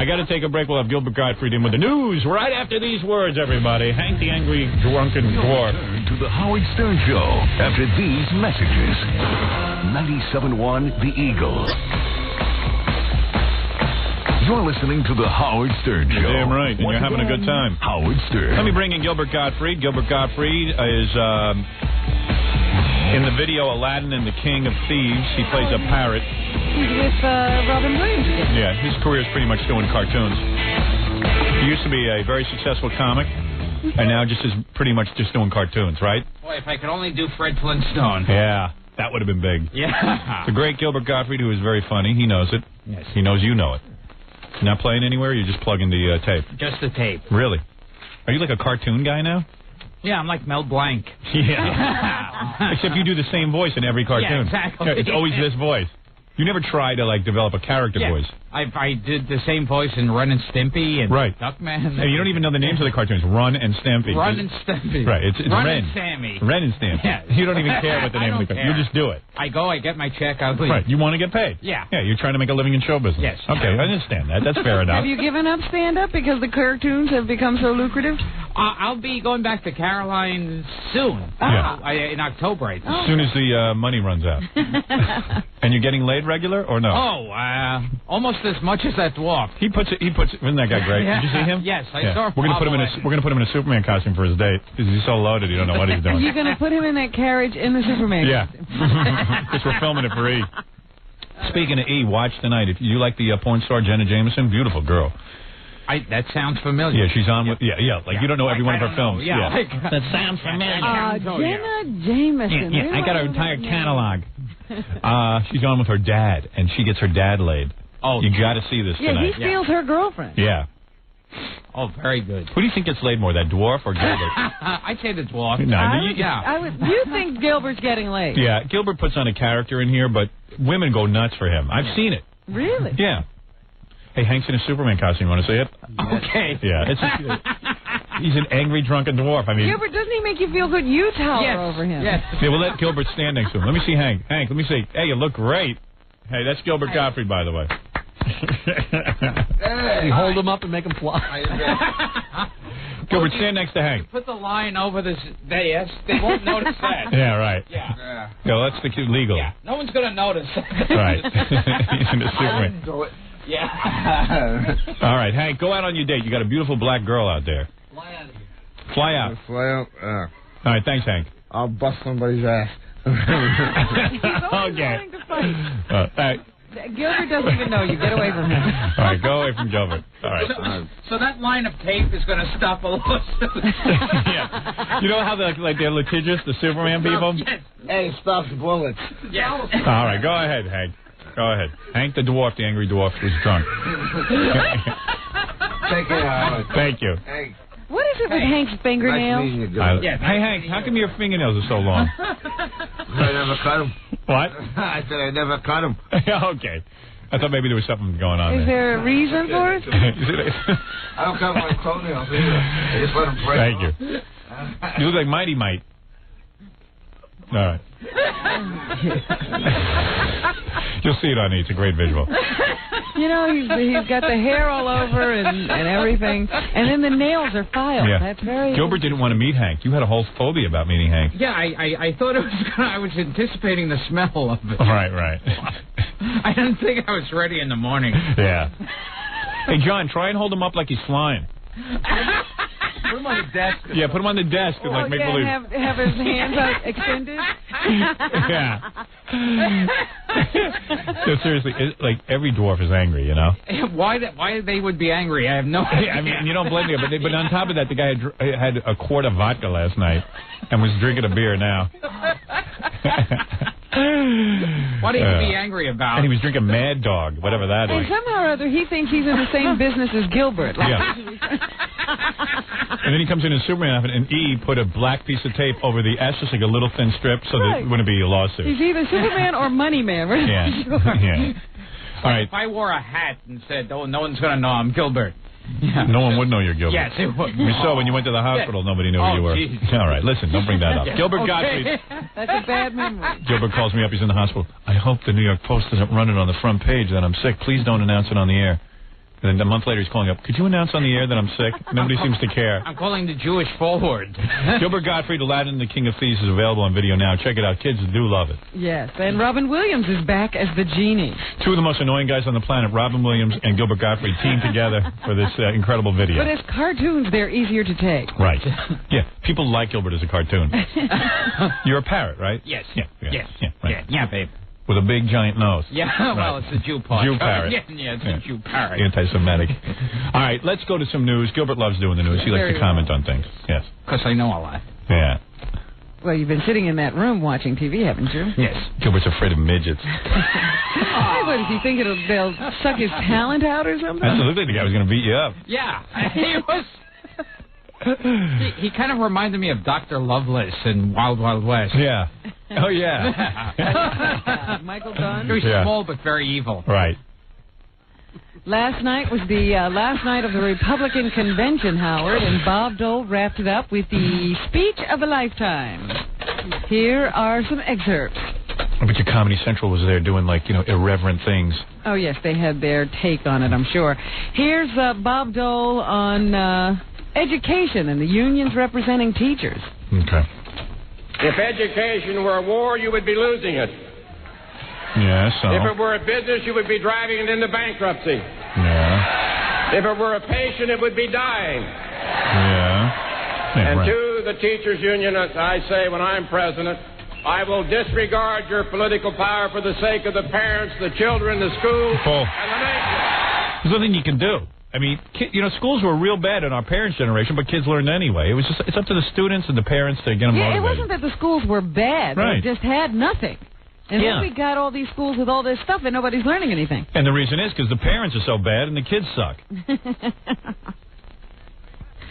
I got to take a break. We'll have Gilbert Gottfried in with the news right after these words, everybody. Hank the Angry Drunken Dwarf. Return to the Howard Stern Show after these messages. 97.1 The Eagle. You're listening to the Howard Stern Show. You're damn right, and you're having a good time. Howard Stern. Let me bring in Gilbert Gottfried. Gilbert Gottfried is in the video Aladdin and the King of Thieves. He plays a parrot. He's with Robin Williams again. Yeah, his career is pretty much doing cartoons. He used to be a very successful comic, and now just is pretty much just doing cartoons, right? Boy, if I could only do Fred Flintstone. Yeah, that would have been big. Yeah. The great Gilbert Gottfried, who is very funny. He knows it. Yes. He knows you know it. Not playing anywhere? You're just plugging the tape? Just the tape. Really? Are you like a cartoon guy now? Yeah, I'm like Mel Blanc. Yeah. Except you do the same voice in every cartoon. Yeah, exactly. Yeah, it's always this voice. You never try to, like, develop a character voice. I did the same voice in Ren and Stimpy and Duckman. And you don't even know the names of the cartoons. Run and Stampy. Run and Stimpy. Right. It's Run Ren. and Sammy. Ren and Stampy. Yeah. You don't even care what the name of the cartoon is. You just do it. I go, I get my check, I leave. Right. You want to get paid. Yeah. Yeah, you're trying to make a living in show business. Yes. Okay, I understand that. That's fair enough. Have you given up stand-up because the cartoons have become so lucrative? I'll be going back to Caroline soon. Yeah. In October, I think. As soon as the money runs out. And you're getting laid regular or no? Oh, almost as much as that dwarf. He puts isn't that guy great? Did you see him? Yes, I saw him. We're gonna put him in a Superman costume for his date because he's so loaded you don't know what he's doing. You're gonna put him in that carriage in the Superman costume. Because we're filming it for E. Speaking of E, watch tonight. If you like the porn star Jenna Jameson, beautiful girl. That sounds familiar. Yeah, she's on with you don't know every one of her films. That sounds familiar. Jenna Jameson. Yeah, I got her entire catalog. She's on with her dad, and she gets her dad laid. Oh, you got to see this tonight. Yeah, he steals her girlfriend. Yeah. Oh, very good. Who do you think gets laid more, that dwarf or Gilbert? I'd say the dwarf. No, you think Gilbert's getting laid? Yeah, Gilbert puts on a character in here, but women go nuts for him. I've seen it. Really? Yeah. Hey, Hank's in a Superman costume. You want to see it? Okay. Yeah. He's an angry, drunken dwarf. I mean, Gilbert, doesn't he make you feel good? You tower over him. Yes. Yeah, we'll let Gilbert stand next to him. Let me see Hank. Hank, let me see. Hey, you look great. Hey, that's Gilbert Gottfried, by the way. You hold him up and make him fly. Gilbert, stand next to Hank. Put the line over this dais. They won't notice that. Yeah, right. Yeah. That's legal. Yeah. No one's going to notice. Right. He's in a Superman. Do it. Yeah. All right, Hank, go out on your date. You got a beautiful black girl out there. Fly out of here. Fly out. Fly out. All right, thanks, Hank. I'll bust somebody's ass. He's always willing to fight. Gilbert doesn't even know you. Get away from him. All right, go away from Gilbert. All right. So that line of tape is going to stop a lawsuit. Yeah. You know how they're litigious, the Superman people? Yes. Hey, stops bullets. Yes. All right, go ahead, Hank. Go ahead. Hank the dwarf, the angry dwarf, was drunk. Take care, Howard. Thank you. Hey. What is it with Hank's fingernails? Nice meeting you, Yes. Hey, Hank, how come your fingernails are so long? I never cut them. What? I said I never cut them. Okay. I thought maybe there was something going on Is there a reason for it? I don't cut my toenails either. I just let them break. Thank you. You look like Mighty Mite. All right. You'll see it on E. It's a great visual. You know, he's got the hair all over and everything, and then the nails are filed. Yeah. That's very... Gilbert didn't want to meet Hank. You had a whole phobia about meeting Hank. Yeah, I thought it was I was anticipating the smell of it. Right. I didn't think I was ready in the morning. Yeah. Hey, John, try and hold him up like he's flying. Put him on the desk. Yeah, put him on the desk and make believe. Have his hands out extended. Yeah. So seriously, every dwarf is angry, you know. Why they would be angry? I have no idea. I mean, you don't blame me, but on top of that, the guy had a quart of vodka last night and was drinking a beer now. What do you be angry about? And he was drinking Mad Dog, whatever that And is. somehow or other, he thinks he's in the same business as Gilbert. Yeah. And then he comes in Superman outfit, and E put a black piece of tape over the S, just like a little thin strip, so there wouldn't be a lawsuit. He's either Superman or Money Man. We're not sure. Yeah. All right. If I wore a hat and said, "Oh, no one's going to know I'm Gilbert," no one would know you're Gilbert. Yes, it would. We saw when you went to the hospital, nobody knew who you were. Geez. All right, listen, don't bring that up. Gilbert Gottfried. That's a bad memory. Gilbert calls me up. He's in the hospital. I hope the New York Post doesn't run it on the front page that I'm sick. Please don't announce it on the air. And then a month later, he's calling up. Could you announce on the air that I'm sick? Nobody seems to care. I'm calling the Jewish Forward. Gilbert Gottfried, Aladdin, the King of Thieves is available on video now. Check it out. Kids do love it. Yes, and Robin Williams is back as the genie. Two of the most annoying guys on the planet, Robin Williams and Gilbert Gottfried, teamed together for this incredible video. But as cartoons, they're easier to take. Right. Yeah, people like Gilbert as a cartoon. You're a parrot, right? Yes. Yeah, right. Yeah, babe. With a big, giant nose. Yeah, right. Well, it's a Jew parrot. Jew parrot. It's a Jew parrot. Anti-Semitic. All right, let's go to some news. Gilbert loves doing the news. He likes to comment on things. Yes. Because I know a lot. Yeah. Well, you've been sitting in that room watching TV, haven't you? Yes. Gilbert's afraid of midgets. What, does he think they'll suck his talent out or something? Absolutely, the guy was going to beat you up. Yeah, he was... He kind of reminded me of Dr. Lovelace in Wild Wild West. Yeah. Oh, yeah. Michael Dunn. Very small but very evil. Right. Last night was the last night of the Republican convention, Howard, and Bob Dole wrapped it up with the speech of a lifetime. Here are some excerpts. I bet your Comedy Central was there doing, like, irreverent things. Oh, yes, they had their take on it, I'm sure. Here's Bob Dole on education and the unions representing teachers. Okay. If education were a war, you would be losing it. Yeah, so. If it were a business, you would be driving it into bankruptcy. Yeah. If it were a patient, it would be dying. Yeah. And to the teachers' union, I say, when I'm president, I will disregard your political power for the sake of the parents, the children, the schools, and the nation. There's nothing you can do. I mean, schools were real bad in our parents' generation, but kids learned anyway. It's up to the students and the parents to get them motivated. It wasn't that the schools were bad. Right. They just had nothing. And then we got all these schools with all this stuff and nobody's learning anything. And the reason is because the parents are so bad and the kids suck.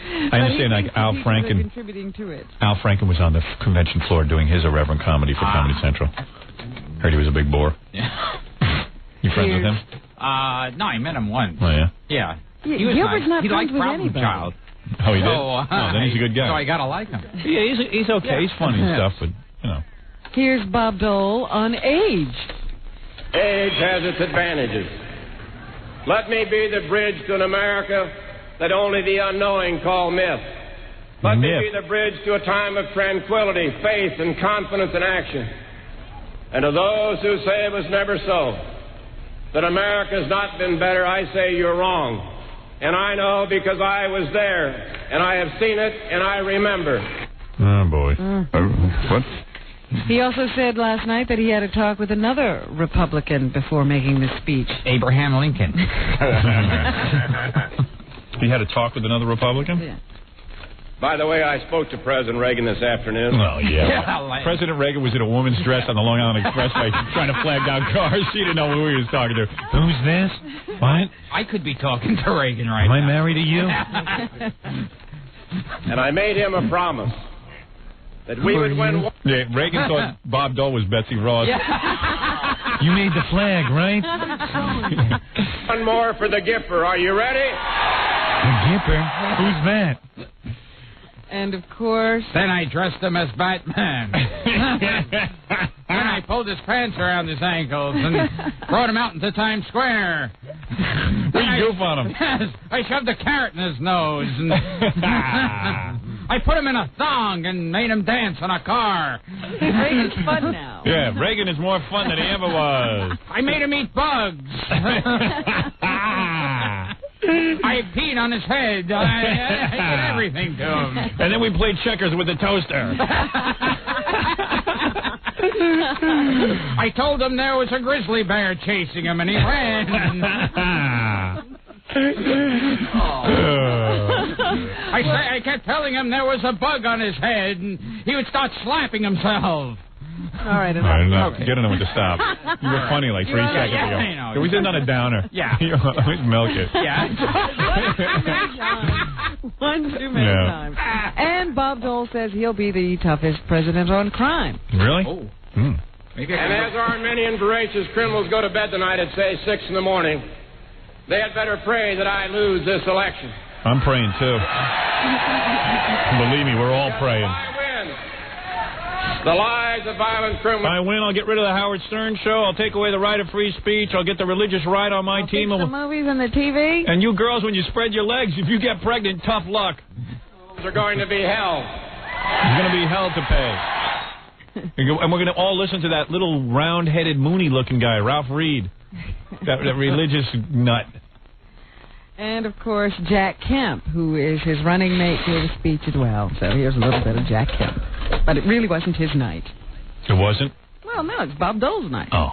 I understand, like Al Franken. Contributing to it. Al Franken was on the convention floor doing his irreverent comedy for Comedy Central. Heard he was a big bore. Yeah. You friends with him? No, I met him once. Oh, yeah? Yeah. He was Gilbert's nice. not friends with Problem anybody. Child. Oh, he did? So, then he's a good guy. So I gotta like him. Yeah, he's okay. He's funny and stuff, but, Here's Bob Dole on age. Age has its advantages. Let me be the bridge to an America that only the unknowing call myth. Let me be the bridge to a time of tranquility, faith, and confidence in action. And to those who say it was never so, that America's not been better, I say you're wrong. And I know because I was there, and I have seen it, and I remember. Oh, boy. What? He also said last night that he had a talk with another Republican before making this speech. Abraham Lincoln. He had a talk with another Republican? Yeah. By the way, I spoke to President Reagan this afternoon. Oh, yeah. President Reagan was in a woman's dress on the Long Island Expressway trying to flag down cars. She didn't know who he was talking to. Who's this? What? I could be talking to Reagan right now. Am I married to you? And I made him a promise that we would win. Yeah, Reagan thought Bob Dole was Betsy Ross. Yeah. You made the flag, right? One more for the Gipper. Are you ready? The Gipper? Who's that? And, of course... Then I dressed him as Batman. Then I pulled his pants around his ankles and brought him out into Times Square. We goof on him. Yes, I shoved a carrot in his nose. And I put him in a thong and made him dance on a car. Reagan's fun now. Yeah, Reagan is more fun than he ever was. I made him eat bugs. I peed on his head. I did everything to him. And then we played checkers with the toaster. I told him there was a grizzly bear chasing him, and he ran. I kept telling him there was a bug on his head, and he would start slapping himself. All right, enough. Okay. Get on with the stop. You were funny like 3 seconds ago. I know. So we did on a downer. Yeah. You always milk it. Yeah. One too many times. And Bob Dole says he'll be the toughest president on crime. Really? Oh. And as our many voracious criminals go to bed tonight at, say, 6 in the morning, they had better pray that I lose this election. I'm praying, too. Believe me, we're all praying. I win. The lies of violent criminals. If I win, I'll get rid of the Howard Stern show. I'll take away the right of free speech. I'll get the religious right on my team. The movies and the TV. And you girls, when you spread your legs, if you get pregnant, tough luck. Are going to be hell. There's going to be hell to pay. And we're going to all listen to that little round-headed, moony-looking guy, Ralph Reed, that religious nut. And, of course, Jack Kemp, who is his running mate, gave a speech as well. So here's a little bit of Jack Kemp. But it really wasn't his night. It wasn't? Well, no, it's Bob Dole's night. Oh.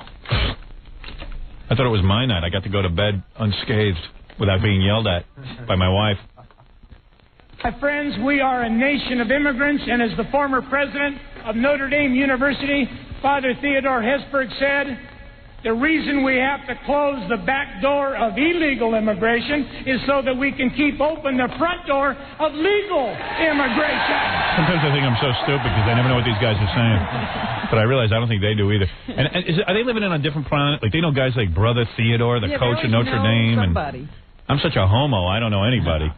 I thought it was my night. I got to go to bed unscathed without being yelled at by my wife. My friends, we are a nation of immigrants, and as the former president of Notre Dame University, Father Theodore Hesburgh, said, the reason we have to close the back door of illegal immigration is so that we can keep open the front door of legal immigration. Sometimes I think I'm so stupid because I never know what these guys are saying. But I realize I don't think they do either. And are they living in a different planet? Like, they know guys like Brother Theodore, the coach of Notre Dame. Somebody. And I'm such a homo, I don't know anybody.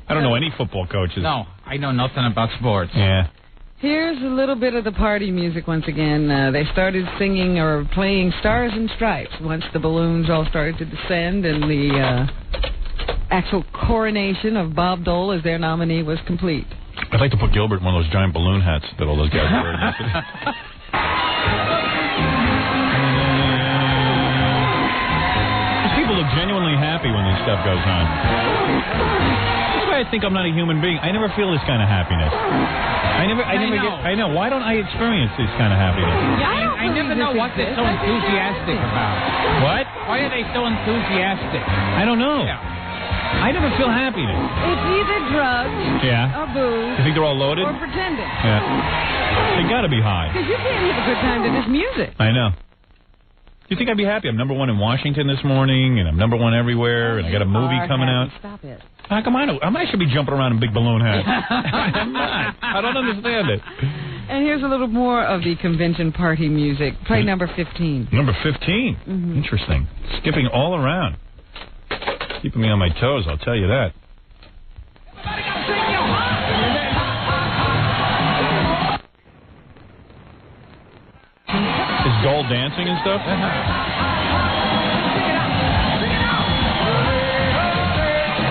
I don't know any football coaches. No, I know nothing about sports. Yeah. Here's a little bit of the party music once again. They started singing or playing Stars and Stripes once the balloons all started to descend and the actual coronation of Bob Dole as their nominee was complete. I'd like to put Gilbert in one of those giant balloon hats that all those guys are wearing. These people look genuinely happy when this stuff goes on. That's why I think I'm not a human being. I never feel this kind of happiness. I never get. I know. Why don't I experience this kind of happiness? Yeah, I never know what they're so enthusiastic about. What? Why are they so enthusiastic? I don't know. Yeah. I never feel happiness. It's either drugs Yeah. or booze You think they're all loaded? or pretending. Yeah. They gotta be high. Because you can't have a good time to this music. I know. Do you think I'd be happy? I'm #1 in Washington this morning, and I'm #1 everywhere, and I got a movie coming out. Stop it. How come I should be jumping around in big balloon hats? I'm not. I don't understand it. And here's a little more of the convention party music. Play number 15. Number 15? Interesting. Skipping all around. Keeping me on my toes, I'll tell you that. Is Dole dancing and stuff?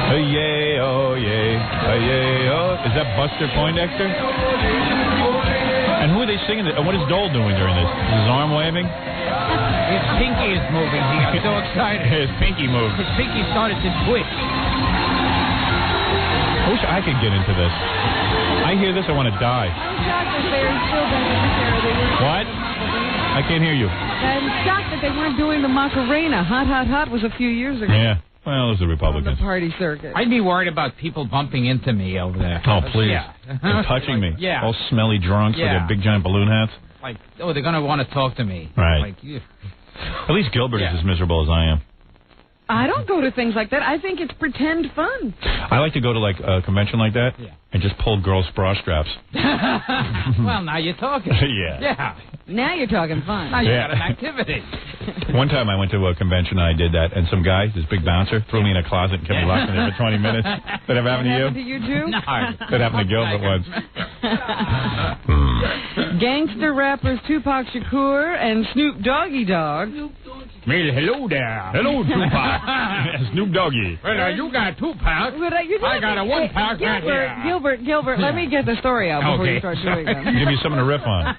Oh, yay, oh, yay, oh, yay, oh. Is that Buster Poindexter? And who are they singing? What is Dole doing during this? Is his arm waving? His pinky is moving. He got so excited. His pinky moved. His pinky started to twitch. I wish I could get into this. I hear this, I want to die. I'm shocked that they're still doing the What? I can't hear you. I'm shocked that they weren't doing the Macarena. Hot, hot, hot was a few years ago. Yeah. Well, those are On Republicans. the party circuit. I'd be worried about people bumping into me over there. Oh, please. Yeah. And touching me. Yeah. All smelly drunks with their big giant balloon hats. Like, oh, they're going to want to talk to me. Right. Like, yeah. At least Gilbert is as miserable as I am. I don't go to things like that. I think it's pretend fun. I like to go to like a convention like that and just pull girls' bra straps. Well, now you're talking. Yeah. Yeah. Now you're talking fun. Now you got an activity. One time I went to a convention and I did that, and some guy, this big bouncer, threw me in a closet and kept me locked in there for 20 minutes. That ever happened to you? Happened to you too? No. That happened to Gilbert once. Gangster rappers Tupac Shakur and Snoop Doggy Dogg. Well, hello there. Hello, Tupac. Snoop Doggy. Well, you got 2 packs. I got a 1 pack right here. Gilbert, let me get the story out before you start doing them. Give me something to riff on.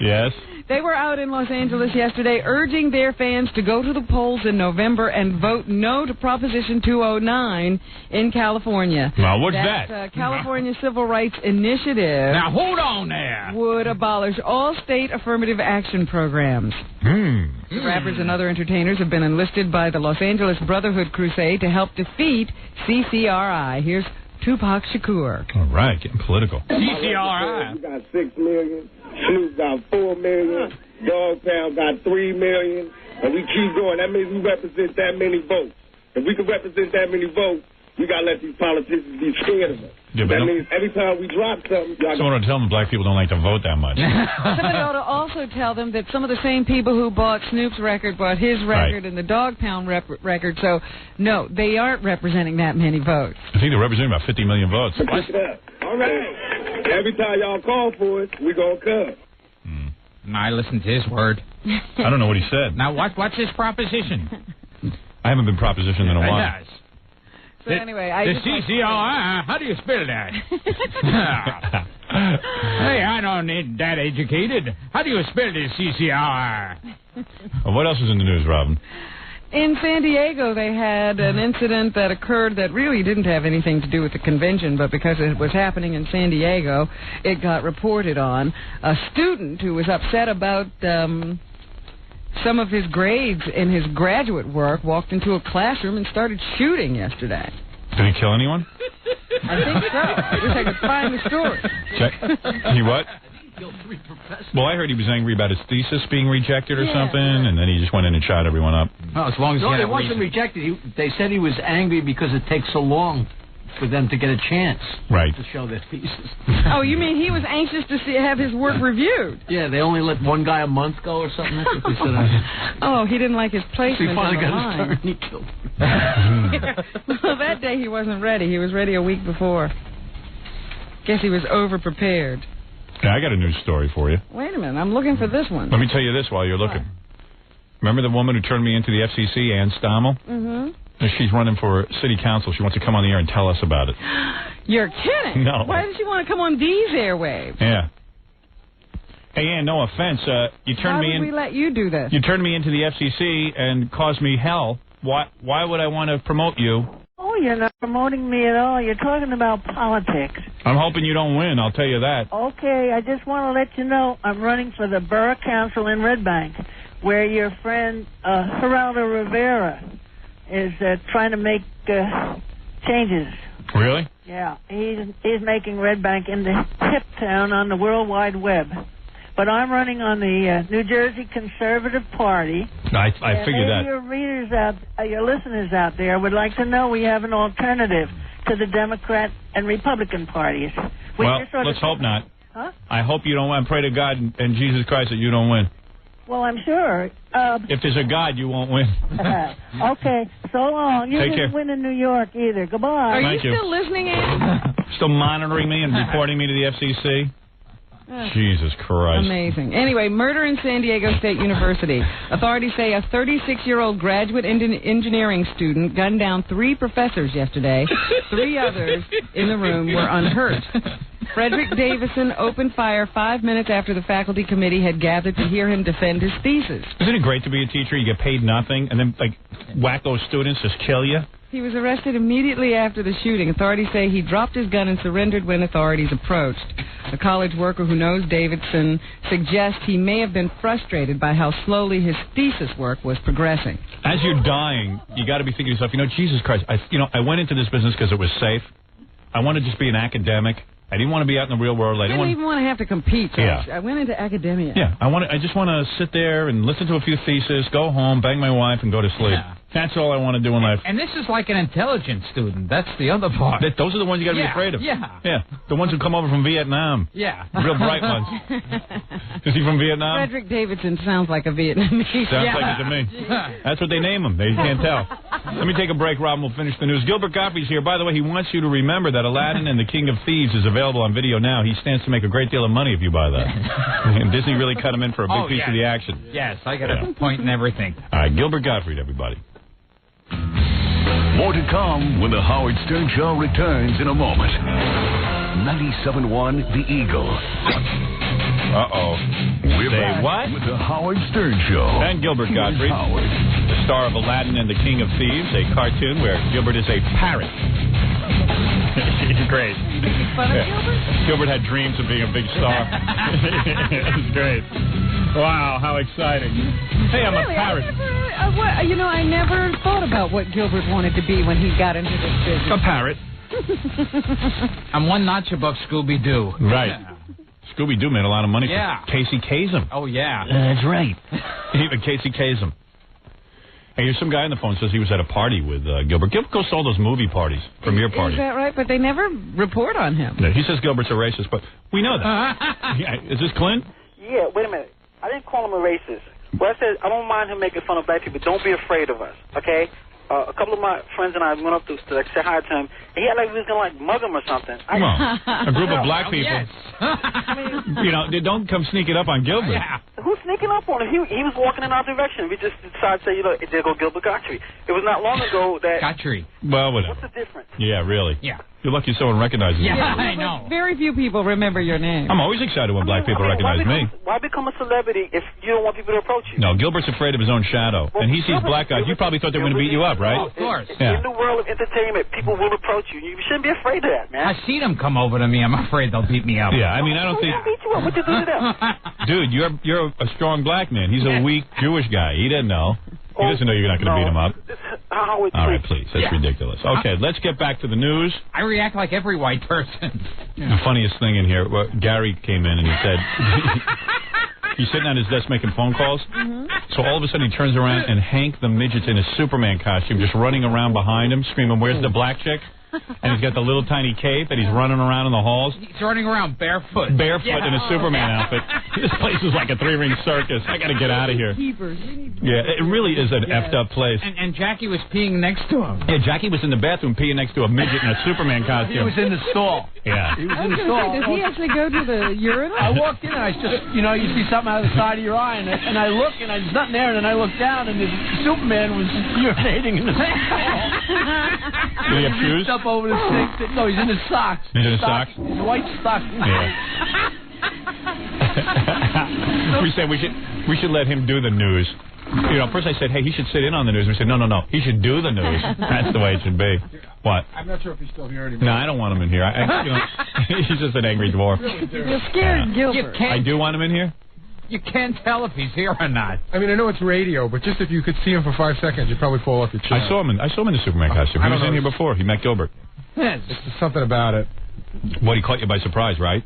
Yes? They were out in Los Angeles yesterday urging their fans to go to the polls in November and vote no to Proposition 209 in California. Now, what's that? California Civil Rights Initiative Now, hold on there. would abolish all state affirmative action programs. The rappers and other entertainers have been enlisted by the Los Angeles Brotherhood Crusade to help defeat CCRI. Here's Tupac Shakur. All right, getting political. CCRI. We got 6 million. Snoop got 4 million. Dog Pound got 3 million. And we keep going. That means we represent that many votes. If we can represent that many votes, we got to let these politicians be scared of us. Yeah, that means every time we drop something... Someone ought to tell them black people don't like to vote that much. Somebody ought to also tell them that some of the same people who bought Snoop's record bought his record and the Dog Pound record. So, no, they aren't representing that many votes. I think they're representing about 50 million votes. All right. Every time y'all call for it, we gonna come. I listened to his word. I don't know what he said. Now, what's his proposition? I haven't been propositioned in a while. So anyway, the CCR, how do you spell that? Hey, I don't need that educated. How do you spell this CCR? What else is in the news, Robin? In San Diego, they had an incident that occurred that really didn't have anything to do with the convention, but because it was happening in San Diego, it got reported on. A student who was upset about some of his grades in his graduate work walked into a classroom and started shooting yesterday. Did he kill anyone? I think so. I wish I could find the story. He what? Well, I heard he was angry about his thesis being rejected or something, and then he just went in and shot everyone up. Well, as long as it wasn't rejected. They said he was angry because it takes so long for them to get a chance to show their thesis. Oh, you mean he was anxious to have his work reviewed? Yeah, they only let one guy a month go or something. That's what they said. Oh, he didn't like his placement. So he finally got his turn and he killed him. Well, that day he wasn't ready. He was ready a week before. Guess he was over-prepared. Yeah, I got a news story for you. Wait a minute. I'm looking for this one. Let me tell you this while you're looking. Remember the woman who turned me into the FCC, Ann Stommel? Mm-hmm. She's running for city council. She wants to come on the air and tell us about it. You're kidding. No. Why does she want to come on these airwaves? Yeah. Hey, Ann, no offense. You turned me in. Why would we let you do this? You turned me into the FCC and caused me hell. Why would I want to promote you? Oh, you're not promoting me at all. You're talking about politics. I'm hoping you don't win, I'll tell you that. Okay, I just want to let you know I'm running for the Borough Council in Red Bank, where your friend Geraldo Rivera is trying to make changes. Really? Yeah, he's making Red Bank into hip town on the World Wide Web. But I'm running on the New Jersey Conservative Party. I figured that. Your readers your listeners out there would like to know we have an alternative to the Democrat and Republican parties. Well, let's hope not. Huh? I hope you don't win. Pray to God and Jesus Christ that you don't win. Well, I'm sure. If there's a God, you won't win. Okay, so long. You didn't win in New York either. Goodbye. Are you still listening, Ann? Still monitoring me and reporting me to the FCC? Jesus Christ. Amazing. Anyway, murder in San Diego State University. Authorities say a 36-year-old graduate engineering student gunned down 3 professors yesterday. 3 others in the room were unhurt. Frederick Davison opened fire 5 minutes after the faculty committee had gathered to hear him defend his thesis. Isn't it great to be a teacher? You get paid nothing, and then, wacko students just kill you? He was arrested immediately after the shooting. Authorities say he dropped his gun and surrendered when authorities approached. A college worker who knows Davidson suggests he may have been frustrated by how slowly his thesis work was progressing. As you're dying, you got to be thinking to yourself, Jesus Christ, I went into this business because it was safe. I want to just be an academic. I didn't want to be out in the real world. I didn't even want to have to compete. So I went into academia. Yeah, I just want to sit there and listen to a few theses, go home, bang my wife, and go to sleep. Yeah. That's all I want to do in life. And this is like an intelligent student. That's the other part. Those are the ones you got to be afraid of. Yeah. Yeah. The ones who come over from Vietnam. Yeah. Real bright ones. Is he from Vietnam? Frederick Davidson sounds like a Vietnamese. Sounds like it to me. That's what they name him. They can't tell. Let me take a break, Rob, and we'll finish the news. Gilbert Gottfried's here. By the way, he wants you to remember that Aladdin and the King of Thieves is available on video now. He stands to make a great deal of money if you buy that. And Disney really cut him in for a big piece of the action. Yes, I got a point in everything. All right, Gilbert Gottfried, everybody. More to come when the Howard Stern Show returns in a moment. 97.1 The Eagle. Uh-oh. We're back what? with the Howard Stern Show. And Gilbert Gottfried, the star of Aladdin and the King of Thieves, a cartoon where Gilbert is a parrot. He's great. Fun of Gilbert? Gilbert had dreams of being a big star. It was great. Wow, how exciting. Hey, I'm a parrot. I never thought about what Gilbert wanted to be when he got into this business. A parrot. I'm one notch above Scooby-Doo. Right. Scooby-Doo made a lot of money for Casey Kasem. Oh, yeah. That's right. Even Casey Kasem. Hey, here's some guy on the phone says he was at a party with Gilbert. Gilbert goes to all those movie parties, premiere parties. Is that right? But they never report on him. No, he says Gilbert's a racist, but we know that. Is this Clint? Yeah, wait a minute. I didn't call him a racist. Well, I said I don't mind him making fun of black people. Don't be afraid of us, okay? a couple of my friends and I went up to like, say hi to him, and he had like he was gonna like mug him or something. A group of black people. Yes. I mean, you know, they don't come sneaking up on Gilbert. Yeah. Who's sneaking up on him? He was walking in our direction. We just decided to say, you know, there go Gilbert Gottfried. It was not long ago that. Gottfried. Well, whatever. What's the difference? Yeah, really. Yeah. You're lucky someone recognizes you. Yeah, I know. Very few people remember your name. I'm always excited when black people recognize me. Why become a celebrity if you don't want people to approach you? No, Gilbert's afraid of his own shadow. Well, and he sees black guys. You probably thought they were going to beat you up, right? Oh, of course. Yeah. In the world of entertainment, people will approach you. You shouldn't be afraid of that, man. I've seen them come over to me. I'm afraid they'll beat me up. Yeah, I mean, I don't think... beat you up. What you do to them? Dude, you're a strong black man. He's a weak Jewish guy. He didn't know. He doesn't know you're not going to beat him up. All right, please. That's ridiculous. Okay, let's get back to the news. I react like every white person. The funniest thing in here, Gary came in and he said... He's sitting at his desk making phone calls. So all of a sudden he turns around and Hank the Midget's in his Superman costume just running around behind him screaming, "Where's the black chick?" And he's got the little tiny cape and he's running around in the halls. He's running around barefoot. Barefoot in a Superman outfit. This place is like a 3-ring circus. I got to get out of here. Yeah, it really is an effed up place. And Jackie was peeing next to him. Yeah, Jackie was in the bathroom peeing next to a midget in a Superman costume. He was in the stall. Yeah. He was in the stall. Does he actually go to the urinal? I walked in and I just, you know, you see something out of the side of your eye, and I look and there's nothing there, and then I look down and the Superman was urinating in the stall. Did he have shoes? Up over the sink. No, he's in his socks. He's in his socks? His white socks. Yeah. We said we should let him do the news. You know, first I said, hey, he should sit in on the news. We said, no, he should do the news. That's the way it should be. What? I'm not sure if he's still here anymore. No, I don't want him in here. You know, he's just an angry dwarf. You're scared, Gilbert. I do want him in here. You can't tell if he's here or not. I mean, I know it's radio, but just if you could see him for 5 seconds, you'd probably fall off your chair. I saw him in the Superman costume. He was in here before. He met Gilbert. Yes. It's just something about it. What, he caught you by surprise, right?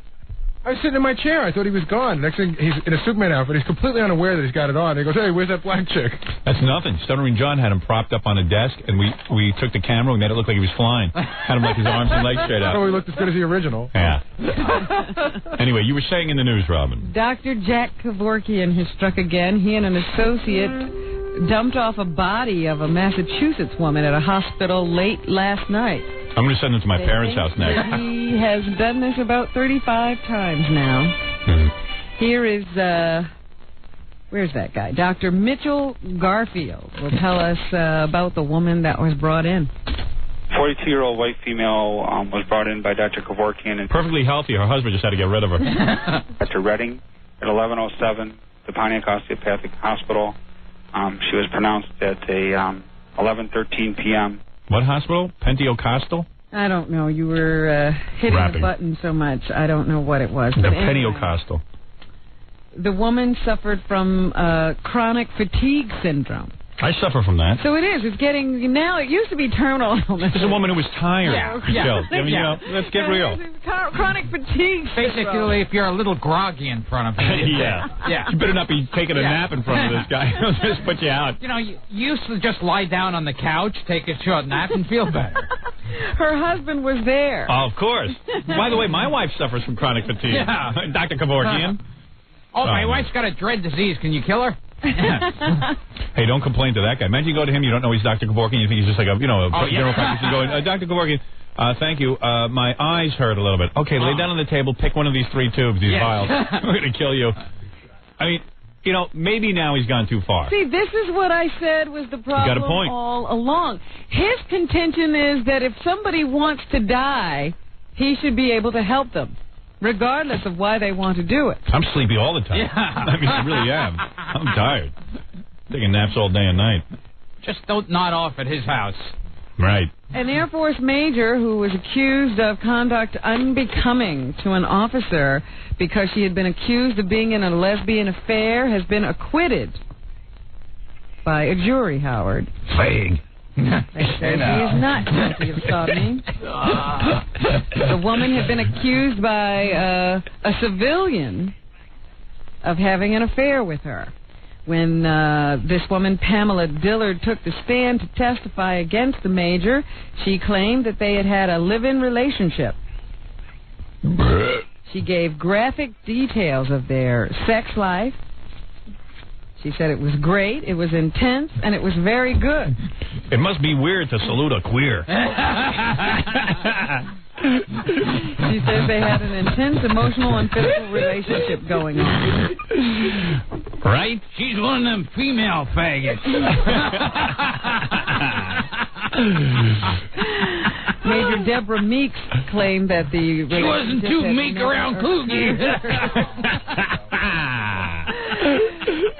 I was sitting in my chair. I thought he was gone. Next thing, he's in a Superman outfit. He's completely unaware that he's got it on. He goes, "Hey, where's that black chick?" That's nothing. Stuttering John had him propped up on a desk, and we took the camera and made it look like he was flying. Had him like his arms and legs straight out. Oh, he looked as good as the original. Yeah. Anyway, you were saying in the news, Robin. Dr. Jack Kevorkian has struck again. He and an associate dumped off a body of a Massachusetts woman at a hospital late last night. I'm going to send him to my parents' house next. He has done this about 35 times now. Here is, where's that guy? Dr. Mitchell Garfield will tell us about the woman that was brought in. 42-year-old white female was brought in by Dr. Kevorkian. And perfectly healthy. Her husband just had to get rid of her. Dr. Redding at 1107, the Pontiac Osteopathic Hospital. She was pronounced at a 11:13 p.m. What hospital? Pentecostal? I don't know. You were hitting the button so much. I don't know what it was. The anyway, Pentecostal. The woman suffered from chronic fatigue syndrome. I suffer from that. So it is. It's getting, now it used to be terminal illness. This is a woman who was tired. Yeah. I mean, you know, let's get real. Chronic fatigue syndrome. Basically, if you're a little groggy in front of him. Yeah. You better not be taking a nap in front of this guy. He'll just put you out. You know, you used to just lie down on the couch, take a short nap, and feel better. Her husband was there. Oh, of course. By the way, my wife suffers from chronic fatigue. Yeah. Dr. Kevorkian. Oh, my wife's got a dread disease. Can you kill her? Hey, don't complain to that guy. Imagine you go to him, you don't know he's Dr. Kevorkian, you think he's just like a, general practitioner going, Dr. Kevorkian, thank you. My eyes hurt a little bit. Okay, lay down on the table, pick one of these 3 tubes, these vials. We're going to kill you. I mean, you know, maybe now he's gone too far. See, this is what I said was the problem all along. His contention is that if somebody wants to die, he should be able to help them, regardless of why they want to do it. I'm sleepy all the time. Yeah. I mean, I really am. I'm tired. Taking naps all day and night. Just don't nod off at his house. Right. An Air Force major who was accused of conduct unbecoming to an officer because she had been accused of being in a lesbian affair has been acquitted by a jury, Howard. Vague. They say he is not guilty of sodomy. The woman had been accused by a civilian of having an affair with her. When this woman, Pamela Dillard, took the stand to testify against the major, she claimed that they had had a live-in relationship. She gave graphic details of their sex life. She said it was great, it was intense, and it was very good. It must be weird to salute a queer. She says they had an intense emotional and physical relationship going on. Right? She's one of them female faggots. Major Deborah Meeks claimed that the She wasn't too meek around Coogie.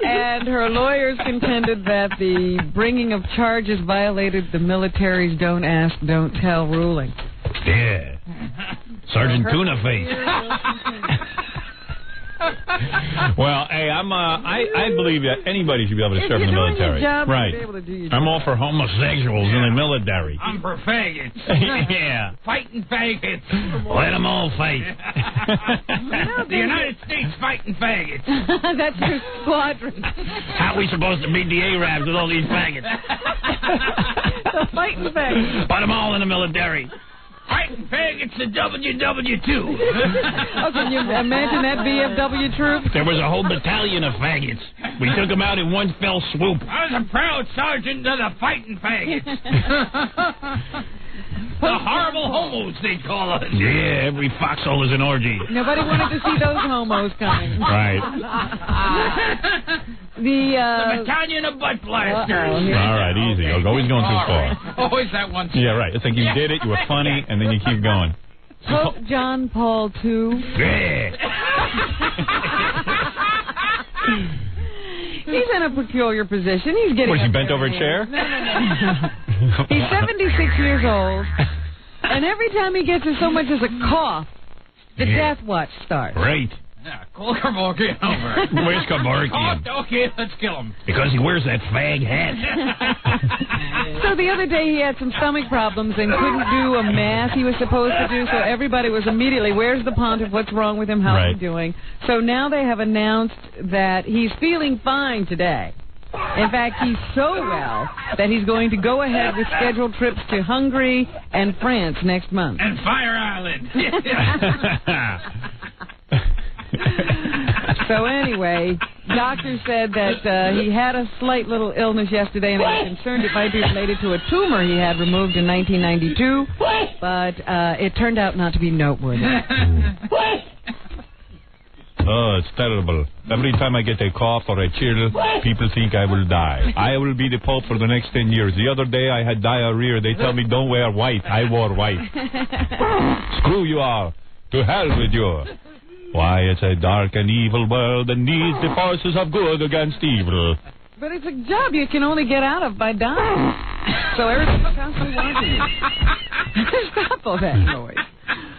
And her lawyers contended that the bringing of charges violated the military's don't ask, don't tell ruling. Yeah. Sergeant Tuna Face. Well, hey, I believe that anybody should be able to serve in the military. Right. I'm all for homosexuals in the military. I'm for faggots. Yeah. Fighting faggots. Let them all fight. The United States fighting faggots. That's your squadron. How are we supposed to beat the Arabs with all these faggots? The fighting faggots. Put them all in the military. Fighting faggots to WW2. Oh, can you imagine that VFW troop? There was a whole battalion of faggots. We took them out in one fell swoop. I was a proud sergeant of the fighting faggots. The horrible homos, they call us. Yeah, every foxhole is an orgy. Nobody wanted to see those homos coming. Right. The battalion of butt blasters. All right, easy. You're always going too far. Always that one. Yeah, right. It's like you did it, you were funny, and then you keep going. Pope John Paul II. Yeah. He's in a peculiar position. He's getting. Was he bent over a chair? No. He's 76 years old, and every time he gets so much as a cough, the death watch starts. Great. Yeah, call Kevorkian over. Where's Kevorkian? Oh, okay, let's kill him. Because he wears that fag hat. So the other day he had some stomach problems and couldn't do a mass he was supposed to do, so everybody was immediately, where's the pontiff, what's wrong with him, how's he doing? So now they have announced that he's feeling fine today. In fact, he's so well that he's going to go ahead with scheduled trips to Hungary and France next month. And Fire Island. So anyway, doctors said that he had a slight little illness yesterday, and they were concerned it might be related to a tumor he had removed in 1992, but it turned out not to be noteworthy. Oh, it's terrible. Every time I get a cough or a chill, people think I will die. I will be the Pope for the next 10 years. The other day I had diarrhea. They tell me don't wear white. I wore white. Screw you all. To hell with you. Why, it's a dark and evil world that needs the forces of good against evil. But it's a job you can only get out of by dying. So everybody's constantly watching you. Stop all that noise.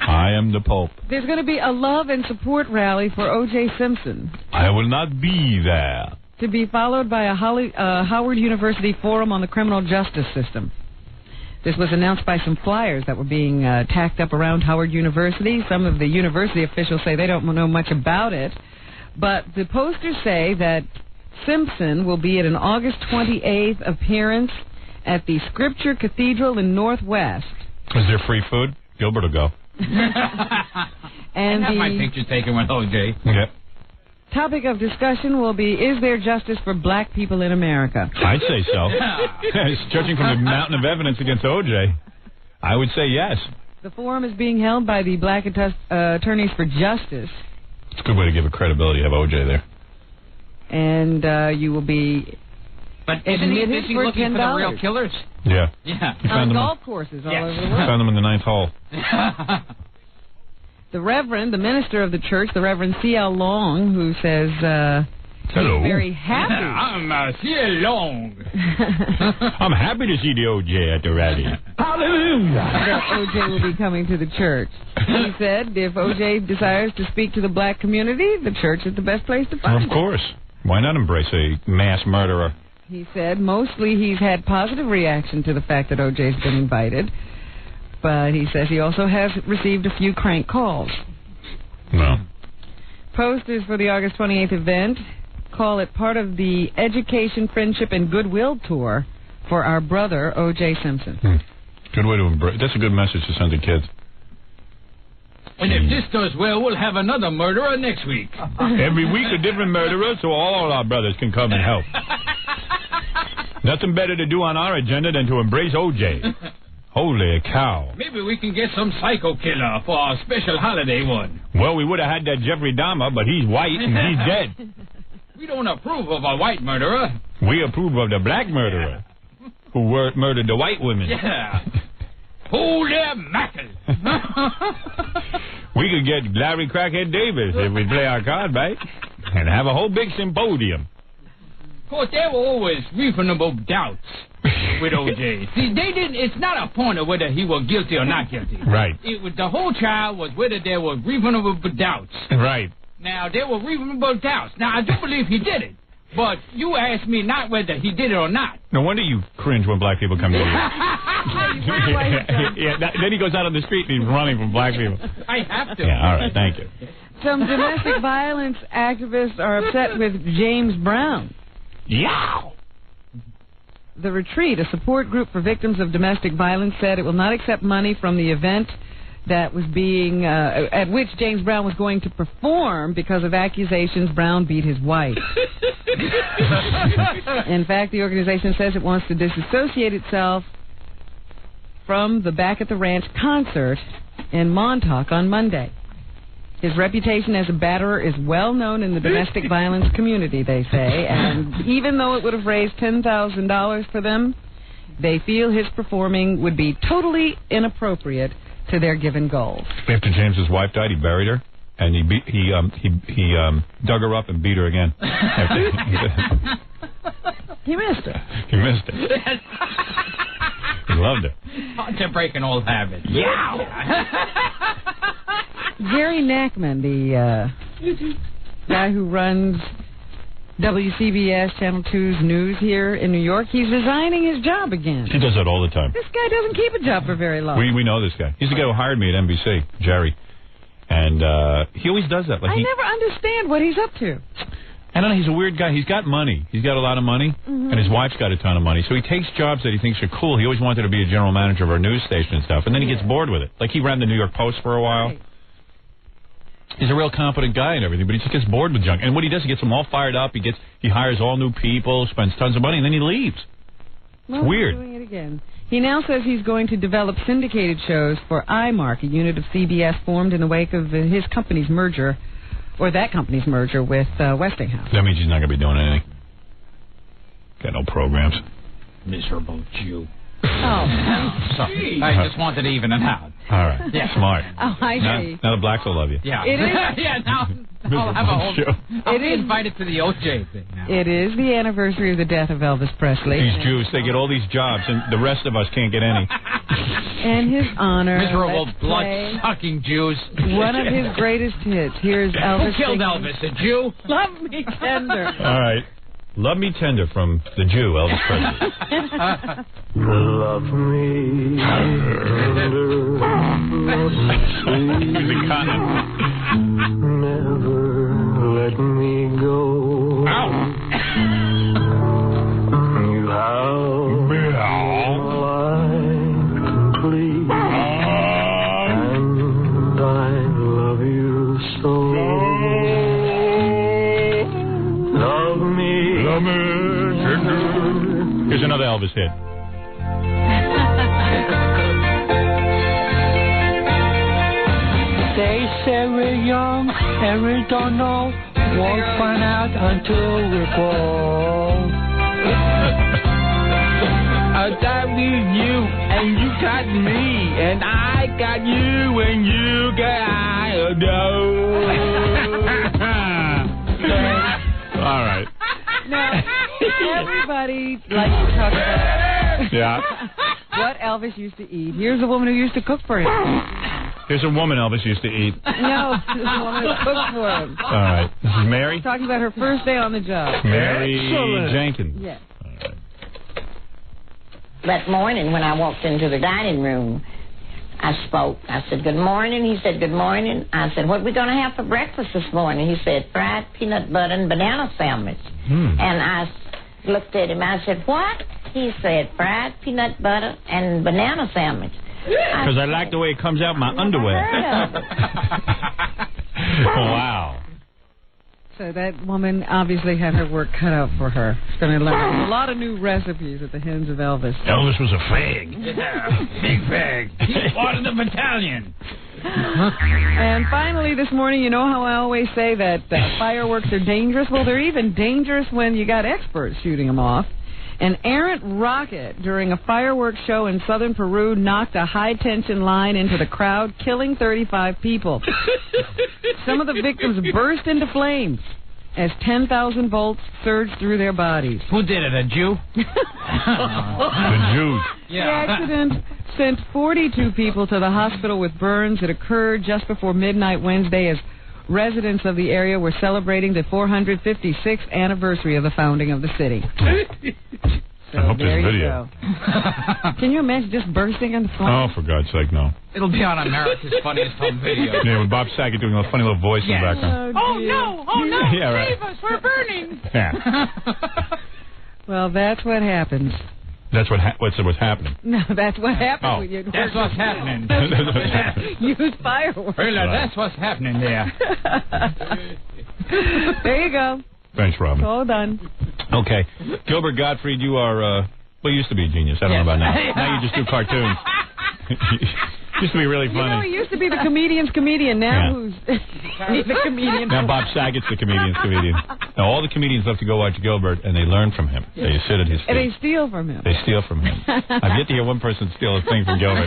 I am the Pope. There's going to be a love and support rally for O.J. Simpson. I will not be there. To be followed by a Howard University forum on the criminal justice system. This was announced by some flyers that were being tacked up around Howard University. Some of the university officials say they don't know much about it. But the posters say that Simpson will be at an August 28th appearance at the Scripture Cathedral in Northwest. Is there free food? Gilbert will go. And my picture taken with O.J. Yep. Topic of discussion will be, is there justice for black people in America? I'd say so. Judging from the mountain of evidence against O.J., I would say yes. The forum is being held by the Black Attorneys for Justice. It's a good way to give it credibility to have O.J. there. And you will be But isn't he busy looking for the real killers? Yeah. Yeah. On golf courses all over the world. Found them in the 9th hole. The Reverend, the minister of the church, the Reverend C.L. Long, who says Hello. he's very happy. I'm C.L. Long. I'm happy to see the O.J. at the rally. Hallelujah. That O.J. will be coming to the church. He said if O.J. desires to speak to the black community, the church is the best place to find him. Of course. Why not embrace a mass murderer? He said mostly he's had positive reaction to the fact that O.J.'s been invited. But he says he also has received a few crank calls. No. Posters for the August 28th event call it part of the Education, Friendship, and Goodwill Tour for our brother, O.J. Simpson. Good way to embrace. That's a good message to send to kids. When they If this does well, we'll have another murderer next week. Every week a different murderer, so all our brothers can come and help. Nothing better to do on our agenda than to embrace O.J. Holy cow. Maybe we can get some psycho killer for our special holiday one. Well, we would have had that Jeffrey Dahmer, but he's white and he's dead. We don't approve of a white murderer. We approve of the black murderer who murdered the white women. Yeah. Holy mackerel. We could get Larry Crackhead Davis if we play our card right and have a whole big symposium. Of course, there were always reasonable doubts with O.J. See, it's not a point of whether he was guilty or not guilty. Right. The whole trial was whether there were reasonable doubts. Right. Now, there were reasonable doubts. Now, I do believe he did it. But you asked me not whether he did it or not. No wonder you cringe when black people come to you. Then he goes out on the street and he's running from black people. I have to. Yeah, all right, thank you. Some domestic violence activists are upset with James Brown. Yow! The Retreat, a support group for victims of domestic violence, said it will not accept money from the event that was being at which James Brown was going to perform because of accusations Brown beat his wife. In fact, the organization says it wants to disassociate itself from the Back at the Ranch concert in Montauk on Monday. His reputation as a batterer is well known in the domestic violence community, they say, and even though it would have raised $10,000 for them, they feel his performing would be totally inappropriate to their given goals. After James's wife died, he buried her, and he dug her up and beat her again. He missed her. He missed her. He loved her. To break an old habit. Yeah. Gary Nachman, the guy who runs WCBS Channel 2's news here in New York, he's resigning his job again. He does that all the time. This guy doesn't keep a job for very long. We know this guy. He's the guy who hired me at NBC, Jerry. And he always does that. Like I never understand what he's up to. I don't know. He's a weird guy. He's got money. He's got a lot of money, and his wife's got a ton of money. So he takes jobs that he thinks are cool. He always wanted to be a general manager of our news station and stuff, and then he gets bored with it. Like he ran the New York Post for a while. Right. He's a real competent guy and everything, but he just gets bored with junk. And what he does, he gets them all fired up. He hires all new people, spends tons of money, and then he leaves. It's weird. He's doing it again. He now says he's going to develop syndicated shows for iMark, a unit of CBS formed in the wake of his company's merger, or that company's merger with Westinghouse. That means he's not going to be doing anything. Got no programs. Miserable Jew. Oh, sorry. I just wanted to even it out. All right. Yeah. Smart. Oh, I see. Now the blacks will love you. Yeah. It is. Yeah, now I'll have a whole show. I'll be invited to the OJ thing now. It is the anniversary of the death of Elvis Presley. These Jews, they get all these jobs, and the rest of us can't get any. In his honor, miserable, blood-sucking Jews. One of his greatest hits. Here's Elvis. Who killed Elvis? A Jew? Love Me Tender. All right. Love Me Tender from the Jew, Elvis Presley. Love me tender, He's a continent. never let me go. Ow. You have my life complete, and I love you so. Love me tender. Here's another Elvis hit. They say we're young and we don't know. Won't find out until we fall. I got you and you got me, and I got you and you got I. All right. Now, everybody likes to talk about what Elvis used to eat. Here's a woman who used to cook for him. Here's a woman Elvis used to eat. No, this is a woman who cooked for him. All right. This is Mary? Talking about her first day on the job. Mary Jenkins. Yes. That morning when I walked into the dining room, I spoke. I said, good morning. He said, good morning. I said, what are we going to have for breakfast this morning? He said, fried peanut butter and banana sandwich. And I looked at him. I said, what? He said, fried peanut butter and banana sandwich. Because I like the way it comes out my underwear. Wow. So that woman obviously had her work cut out for her. She's going to learn a lot of new recipes at the hands of Elvis. Elvis was a fag. Yeah, big fag. He fought in the battalion. And finally this morning, you know how I always say that fireworks are dangerous? Well, they're even dangerous when you got experts shooting them off. An errant rocket during a fireworks show in southern Peru knocked a high-tension line into the crowd, killing 35 people. Some of the victims burst into flames as 10,000 volts surged through their bodies. Who did it, a Jew? The Jews. Yeah. The accident sent 42 people to the hospital with burns. It occurred just before midnight Wednesday as residents of the area were celebrating the 456th anniversary of the founding of the city. So I hope there there's you video. go. Can you imagine just bursting into flames? Oh, for God's sake, no. It'll be on America's Funniest Home Video. Yeah, with Bob Saget doing a funny little voice in the background. Oh, no! Oh, no! Yeah, right. Save us! We're burning! Yeah. Well, that's what happens. That's what's happening. No, that's what happens Oh. when you That's what's happening. use fireworks. That's what's happening there. There you go. Thanks, Robin. All done. Okay. Gilbert Gottfried, you are, well, you used to be a genius. I don't know about now. Now you just do cartoons. Used to be really funny. You know, he used to be the comedian's comedian. Now who's the comedian? Now Bob Saget's the comedian's comedian. Now all the comedians love to go watch Gilbert, and they learn from him. They sit at his feet. And they steal from him. They steal from him. I've yet to hear one person steal a thing from Gilbert.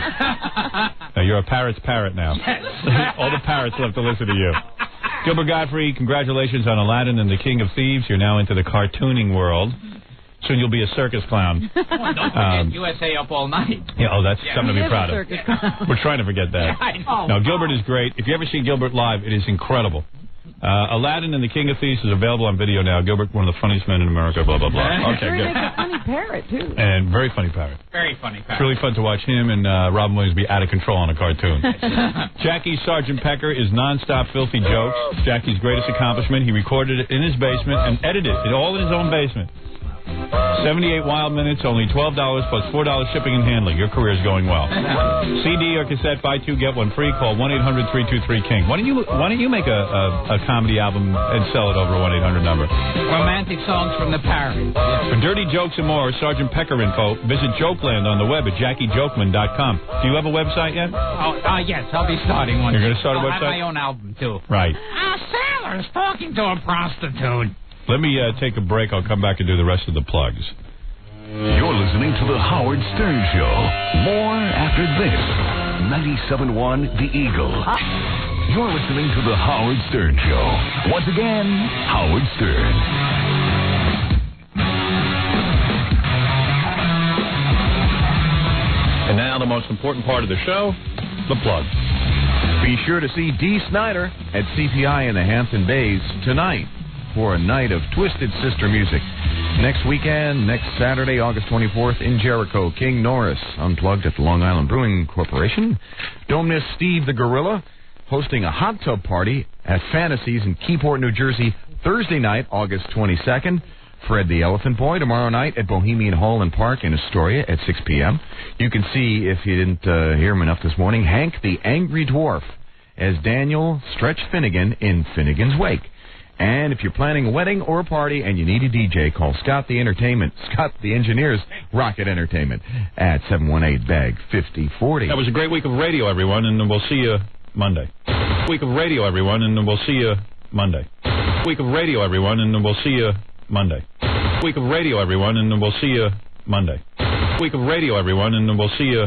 Now, you're a parrot's parrot now. All the parrots love to listen to you. Gilbert Gottfried, congratulations on Aladdin and the King of Thieves. You're now into the cartooning world. Soon you'll be a circus clown. Don't forget USA Up All Night. Yeah, oh, that's something to be proud of. Clown. We're trying to forget that. Yeah, I know. No, Gilbert is great. If you ever see Gilbert live, it is incredible. Aladdin and the King of Thieves is available on video now. Gilbert, one of the funniest men in America, blah, blah, blah. Okay, Sure, good. makes a funny parrot, too. And very funny parrot. Very funny. It's really fun to watch him and Robin Williams be out of control on a cartoon. Jackie's Sergeant Pecker is nonstop filthy jokes. Jackie's greatest accomplishment. He recorded it in his basement and edited it all in his own basement. 78 wild minutes, only $12 plus $4 shipping and handling. Your career is going well. CD or cassette, buy two, get one free. Call 1-800-323-KING. Why don't you make a comedy album and sell it over a 1-800 number? Romantic songs from the parrot. For dirty jokes and more, Sergeant Pecker info, visit Jokeland on the web at JackieJokeman.com. Do you have a website yet? Yes, I'll be starting one. You're going to start a I'll website? have my own album, too. Right. A sailor's talking to a prostitute. Let me take a break. I'll come back and do the rest of the plugs. You're listening to The Howard Stern Show. More after this. 97.1 The Eagle. You're listening to The Howard Stern Show. Once again, Howard Stern. And now the most important part of the show, the plug. Be sure to see Dee Snider at CPI in the Hampton Bays tonight for a night of twisted sister music. Next weekend, next Saturday, August 24th in Jericho, King Norris Unplugged at the Long Island Brewing Corporation. Don't miss Steve the Gorilla hosting a hot tub party at Fantasies in Keyport, New Jersey, Thursday night, August 22nd. Fred the Elephant Boy tomorrow night at Bohemian Hall and Park in Astoria at 6 p.m. You can see, if you didn't hear him enough this morning, Hank the Angry Dwarf as Daniel Stretch Finnegan in Finnegan's Wake. And if you're planning a wedding or a party and you need a DJ, call Scott the Engineer's Rocket Entertainment at 718-BAG-5040. That was a great week of radio, everyone, and we'll see you Monday. Week of radio, everyone, and we'll see you Monday. Week of radio, everyone, and we'll see you Monday. Week of radio, everyone, and we'll see you Monday. Week of radio, everyone, and we'll see you